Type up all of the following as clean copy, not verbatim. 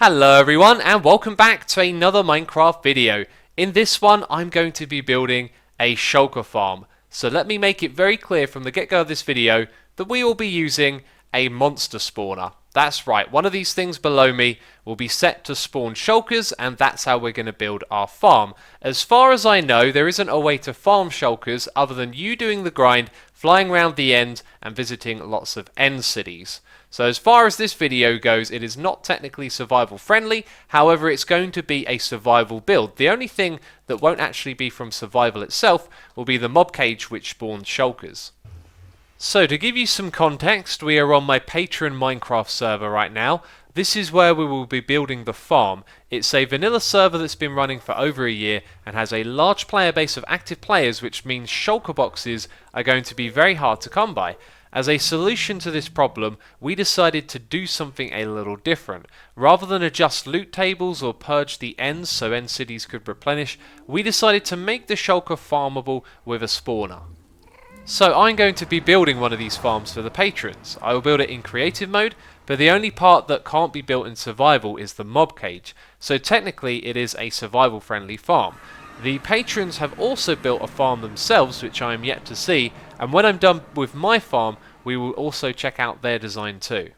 Hello everyone and welcome back to another Minecraft video. In this one I'm going to be building a shulker farm. So let me make it very clear from the get-go of this video that we will be using a monster spawner. That's right, one of these things below me will be set to spawn shulkers and that's how we're going to build our farm. As far as I know, there isn't a way to farm shulkers other than you doing the grind, flying around the end and visiting lots of end cities. So as far as this video goes, it is not technically survival friendly, however it's going to be a survival build. The only thing that won't actually be from survival itself will be the mob cage which spawns shulkers. So to give you some context, we are on my Patreon Minecraft server right now. This is where we will be building the farm. It's a vanilla server that's been running for over a year and has a large player base of active players, which means shulker boxes are going to be very hard to come by. As a solution to this problem, we decided to do something a little different. Rather than adjust loot tables or purge the ends so end cities could replenish, we decided to make the shulker farmable with a spawner. So I'm going to be building one of these farms for the patrons. I will build it in creative mode, but the only part that can't be built in survival is the mob cage. So technically it is a survival friendly farm. The patrons have also built a farm themselves, which I am yet to see, and when I'm done with my farm, we will also check out their design too.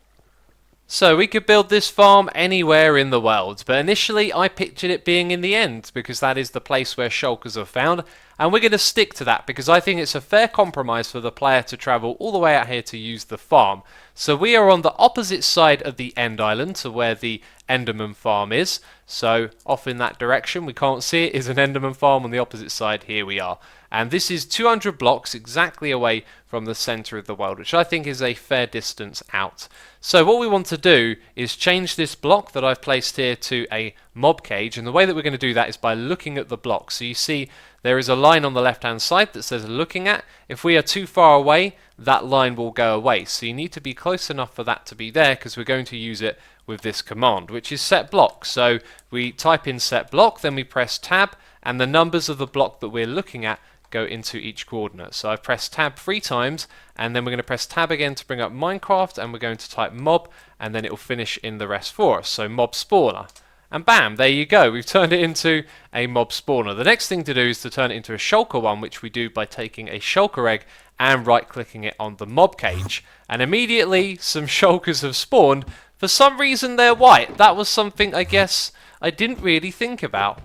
So we could build this farm anywhere in the world, but initially I pictured it being in the end, because that is the place where shulkers are found, and we're going to stick to that because I think it's a fair compromise for the player to travel all the way out here to use the farm. So we are on the opposite side of the end island to where the Enderman farm is. So off in that direction, we can't see it, is an Enderman farm. On the opposite side, here we are. And this is 200 blocks exactly away from the center of the world, which I think is a fair distance out. So what we want to do is change this block that I've placed here to a mob cage, and the way that we're going to do that is by looking at the block. So you see there is a line on the left hand side that says looking at. If we are too far away, that line will go away. So you need to be close enough for that to be there because we're going to use it with this command, which is set block. So we type in set block, then we press tab, and the numbers of the block that we're looking at go into each coordinate. So I've pressed tab 3 times, and then we're going to press tab again to bring up Minecraft, and we're going to type mob, and then it will finish in the rest for us. So mob spawner. And bam, there you go. We've turned it into a mob spawner. The next thing to do is to turn it into a shulker one, which we do by taking a shulker egg and right-clicking it on the mob cage. And immediately some shulkers have spawned. For some reason they're white. That was something I guess I didn't really think about.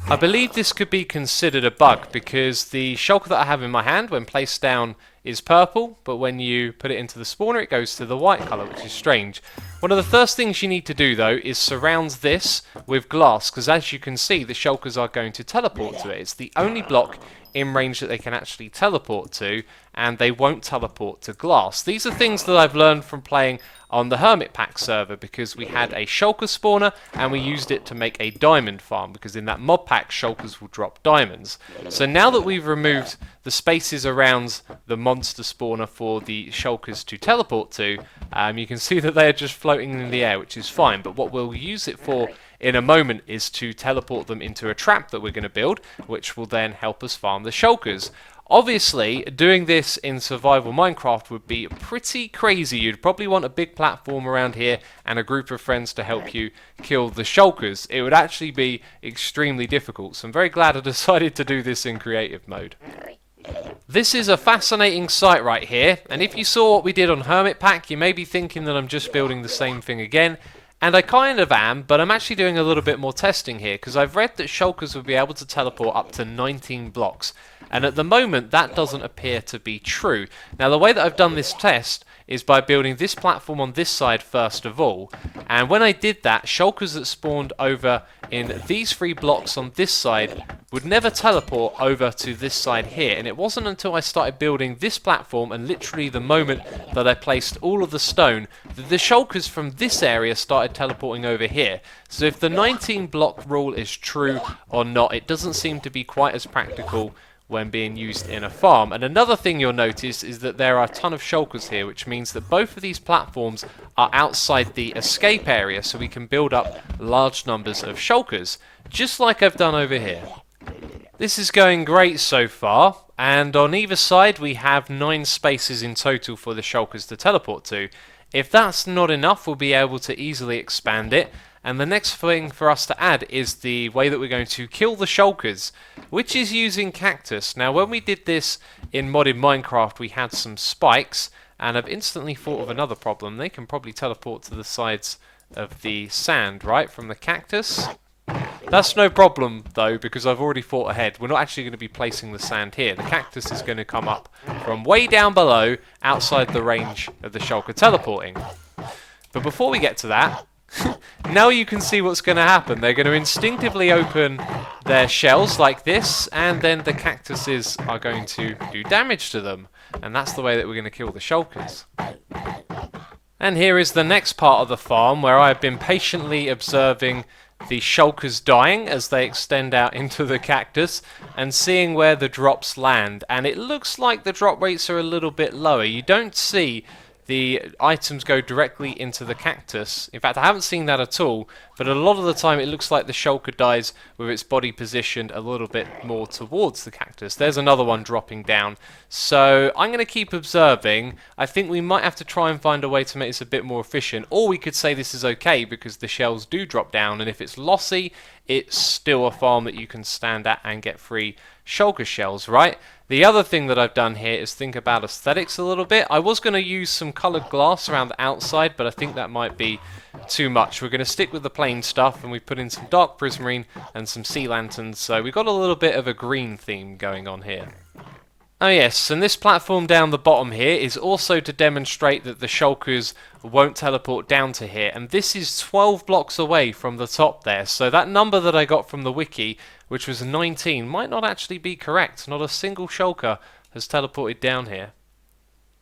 I believe this could be considered a bug because the shulker that I have in my hand when placed down is purple, but when you put it into the spawner it goes to the white colour, which is strange. One of the first things you need to do though is surround this with glass, because as you can see the shulkers are going to teleport to it. It's the only block in range that they can actually teleport to, and they won't teleport to glass. These are things that I've learned from playing on the Hermitpack server, because we had a shulker spawner and we used it to make a diamond farm, because in that mob pack shulkers will drop diamonds. So now that we've removed the spaces around the monster spawner for the shulkers to teleport to, you can see that they are just floating in the air, which is fine, but what we'll use it for in a moment is to teleport them into a trap that we're going to build, which will then help us farm the shulkers. Obviously, doing this in survival Minecraft would be pretty crazy. You'd probably want a big platform around here and a group of friends to help you kill the shulkers. It would actually be extremely difficult, so I'm very glad I decided to do this in creative mode. This is a fascinating site right here, and if you saw what we did on Hermitpack, you may be thinking that I'm just building the same thing again. And I kind of am, but I'm actually doing a little bit more testing here, because I've read that shulkers will be able to teleport up to 19 blocks. And at the moment, that doesn't appear to be true. Now, the way that I've done this test is by building this platform on this side first of all. And when I did that, shulkers that spawned over in these 3 blocks on this side would never teleport over to this side here. And it wasn't until I started building this platform, and literally the moment that I placed all of the stone, that the shulkers from this area started teleporting over here. So if the 19 block rule is true or not, it doesn't seem to be quite as practical when being used in a farm. And another thing you'll notice is that there are a ton of shulkers here, which means that both of these platforms are outside the escape area, so we can build up large numbers of shulkers, just like I've done over here. This is going great so far, and on either side we have 9 spaces in total for the shulkers to teleport to. If that's not enough, we'll be able to easily expand it. And the next thing for us to add is the way that we're going to kill the shulkers, which is using cactus. Now, when we did this in modded Minecraft, we had some spikes, and I've instantly thought of another problem. They can probably teleport to the sides of the sand, right, from the cactus. That's no problem, though, because I've already thought ahead. We're not actually going to be placing the sand here. The cactus is going to come up from way down below, outside the range of the shulker teleporting. But before we get to that, now you can see what's going to happen. They're going to instinctively open their shells like this, and then the cactuses are going to do damage to them. And that's the way that we're going to kill the shulkers. And here is the next part of the farm, where I've been patiently observing the shulkers dying as they extend out into the cactus and seeing where the drops land. And it looks like the drop rates are a little bit lower. You don't see the items go directly into the cactus. In fact, I haven't seen that at all, but a lot of the time it looks like the shulker dies with its body positioned a little bit more towards the cactus. There's another one dropping down. So I'm going to keep observing. I think we might have to try and find a way to make this a bit more efficient, or we could say this is okay because the shells do drop down, and if it's lossy, it's still a farm that you can stand at and get free shulker shells, right? The other thing that I've done here is think about aesthetics a little bit. I was going to use some coloured glass around the outside, but I think that might be too much. We're going to stick with the plain stuff, and we've put in some dark prismarine and some sea lanterns, so we've got a little bit of a green theme going on here. Oh yes, and this platform down the bottom here is also to demonstrate that the shulkers won't teleport down to here, and this is 12 blocks away from the top there, so that number that I got from the wiki, which was 19, might not actually be correct. Not a single shulker has teleported down here.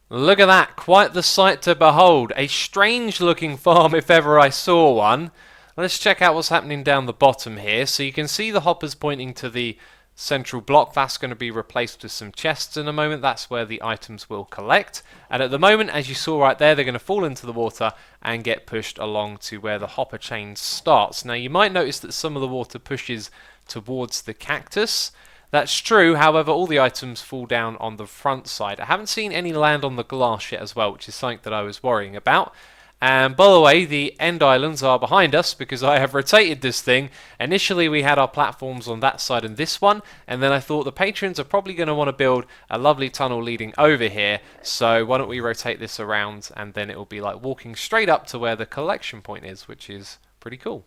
Look at that, quite the sight to behold. A strange looking farm if ever I saw one. Let's check out what's happening down the bottom here. So you can see the hoppers pointing to the central block. That's going to be replaced with some chests in a moment. That's where the items will collect. And at the moment, as you saw right there, they're going to fall into the water and get pushed along to where the hopper chain starts. Now you might notice that some of the water pushes towards the cactus. That's true, however, all the items fall down on the front side. I haven't seen any land on the glass yet as well, which is something that I was worrying about. And by the way, the end islands are behind us because I have rotated this thing. Initially we had our platforms on that side and this one, and then I thought the patrons are probably going to want to build a lovely tunnel leading over here, so why don't we rotate this around, and then it will be like walking straight up to where the collection point is, which is pretty cool.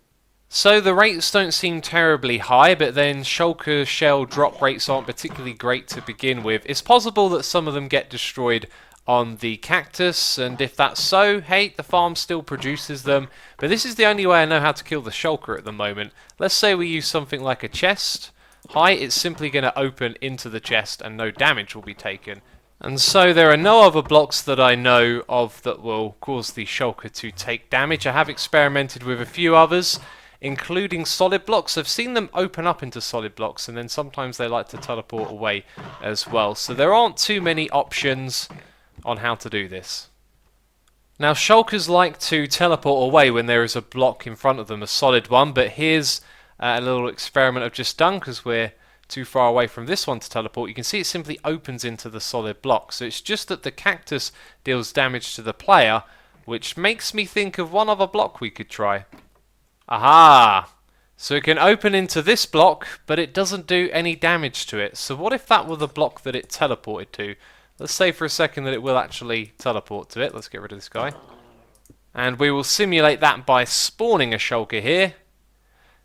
So the rates don't seem terribly high, but then shulker shell drop rates aren't particularly great to begin with. It's possible that some of them get destroyed on the cactus, and if that's so, hey, the farm still produces them. But this is the only way I know how to kill the shulker at the moment. Let's say we use something like a chest. Hi, it's simply going to open into the chest and no damage will be taken. And so there are no other blocks that I know of that will cause the shulker to take damage. I have experimented with a few others, including solid blocks. I've seen them open up into solid blocks, and then sometimes they like to teleport away as well. So there aren't too many options on how to do this. Now shulkers like to teleport away when there is a block in front of them, a solid one, but here's a little experiment I've just done because we're too far away from this one to teleport. You can see it simply opens into the solid block, so it's just that the cactus deals damage to the player, which makes me think of one other block we could try. Aha! So it can open into this block, but it doesn't do any damage to it. So what if that were the block that it teleported to? Let's say for a second that it will actually teleport to it. Let's get rid of this guy. And we will simulate that by spawning a shulker here.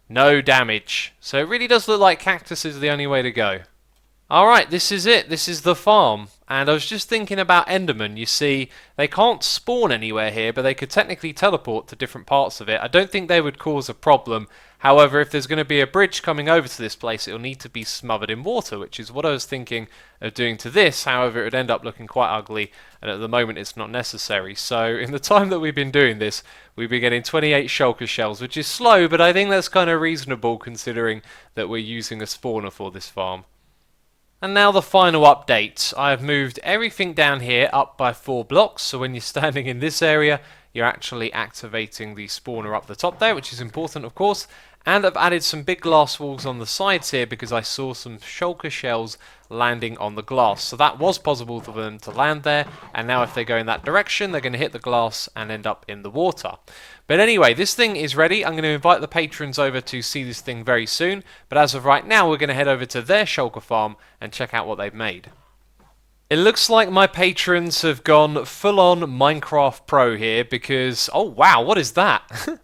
No damage. So it really does look like cactus is the only way to go. Alright, this is it. This is the farm. And I was just thinking about Endermen. You see, they can't spawn anywhere here, but they could technically teleport to different parts of it. I don't think they would cause a problem. However, if there's going to be a bridge coming over to this place, it'll need to be smothered in water, which is what I was thinking of doing to this. However, it would end up looking quite ugly, and at the moment it's not necessary. So in the time that we've been doing this, we've been getting 28 shulker shells, which is slow, but I think that's kind of reasonable considering that we're using a spawner for this farm. And now the final update. I have moved everything down here up by 4 blocks, so when you're standing in this area, you're actually activating the spawner up the top there, which is important, of course. And I've added some big glass walls on the sides here because I saw some shulker shells landing on the glass. So that was possible for them to land there, and now if they go in that direction, they're going to hit the glass and end up in the water. But anyway, this thing is ready. I'm going to invite the patrons over to see this thing very soon, but as of right now, we're going to head over to their shulker farm and check out what they've made. It looks like my patrons have gone full-on Minecraft Pro here because, oh wow, what is that?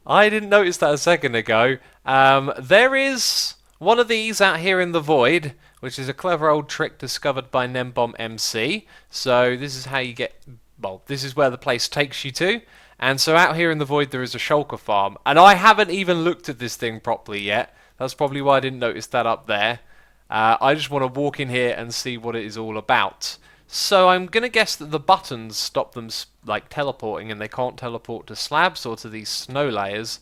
I didn't notice that a second ago. There is one of these out here in the void, which is a clever old trick discovered by Nembomb MC. So this is how you get, well, this is where the place takes you to. And so out here in the void there is a shulker farm. And I haven't even looked at this thing properly yet. That's probably why I didn't notice that up there. I just want to walk in here and see what it is all about. So I'm going to guess that the buttons stop them like teleporting, and they can't teleport to slabs or to these snow layers.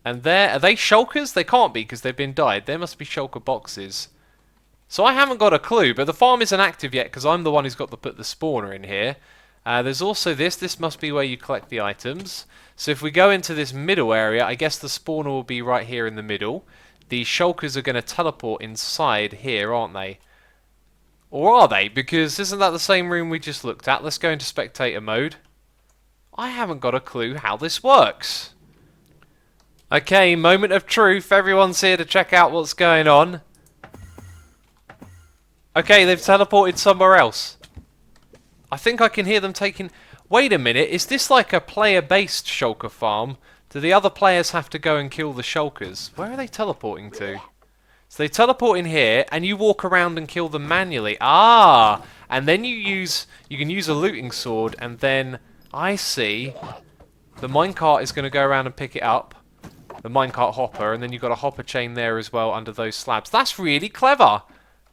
And are they shulkers? They can't be because they've been dyed. There must be shulker boxes. So I haven't got a clue, but the farm isn't active yet because I'm the one who's got to put the spawner in here. There's also this. This must be where you collect the items. So if we go into this middle area, I guess the spawner will be right here in the middle. The shulkers are going to teleport inside here, aren't they? Or are they? Because isn't that the same room we just looked at? Let's go into spectator mode. I haven't got a clue how this works. Okay, moment of truth. Everyone's here to check out what's going on. Okay, they've teleported somewhere else. I think I can hear them taking... Wait a minute, is this like a player-based shulker farm? Do the other players have to go and kill the shulkers? Where are they teleporting to? So they teleport in here, and you walk around and kill them manually. Ah! And then you can use a looting sword, and then, I see, the minecart is going to go around and pick it up. The minecart hopper, and then you've got a hopper chain there as well under those slabs. That's really clever!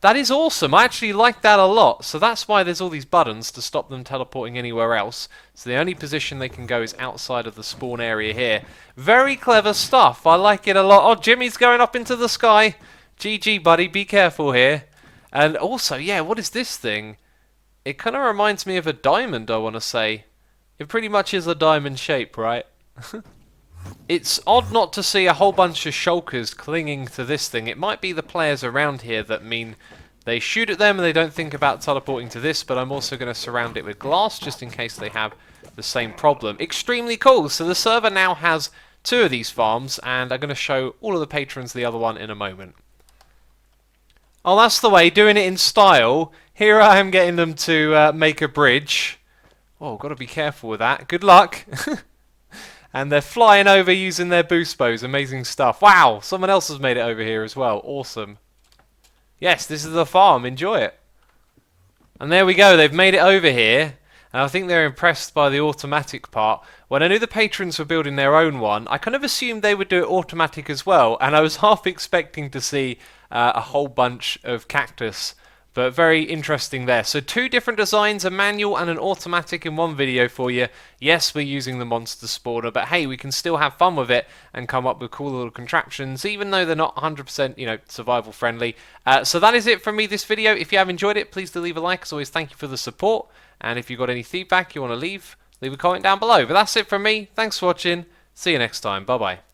That is awesome. I actually like that a lot. So that's why there's all these buttons to stop them teleporting anywhere else. So the only position they can go is outside of the spawn area here. Very clever stuff. I like it a lot. Oh, Jimmy's going up into the sky. GG, buddy. Be careful here. And also, yeah, what is this thing? It kind of reminds me of a diamond, I want to say. It pretty much is a diamond shape, right? It's odd not to see a whole bunch of shulkers clinging to this thing. It might be the players around here that mean they shoot at them and they don't think about teleporting to this, but I'm also going to surround it with glass just in case they have the same problem. Extremely cool. So the server now has 2 of these farms, and I'm going to show all of the patrons the other one in a moment. Oh, that's the way, doing it in style. Here I am getting them to make a bridge. Oh, got to be careful with that. Good luck. And they're flying over using their boost bows. Amazing stuff. Wow, someone else has made it over here as well. Awesome. Yes, this is the farm. Enjoy it. And there we go. They've made it over here. And I think they're impressed by the automatic part. When I knew the patrons were building their own one, I kind of assumed they would do it automatic as well. And I was half expecting to see a whole bunch of cactus. But very interesting there. So 2 different designs, a manual and an automatic in one video for you. Yes, we're using the monster spawner, but hey, we can still have fun with it and come up with cool little contraptions, even though they're not 100%, you know, survival friendly. So that is it from me this video. If you have enjoyed it, please do leave a like. As always, thank you for the support. And if you've got any feedback you want to leave a comment down below. But that's it from me. Thanks for watching. See you next time. Bye-bye.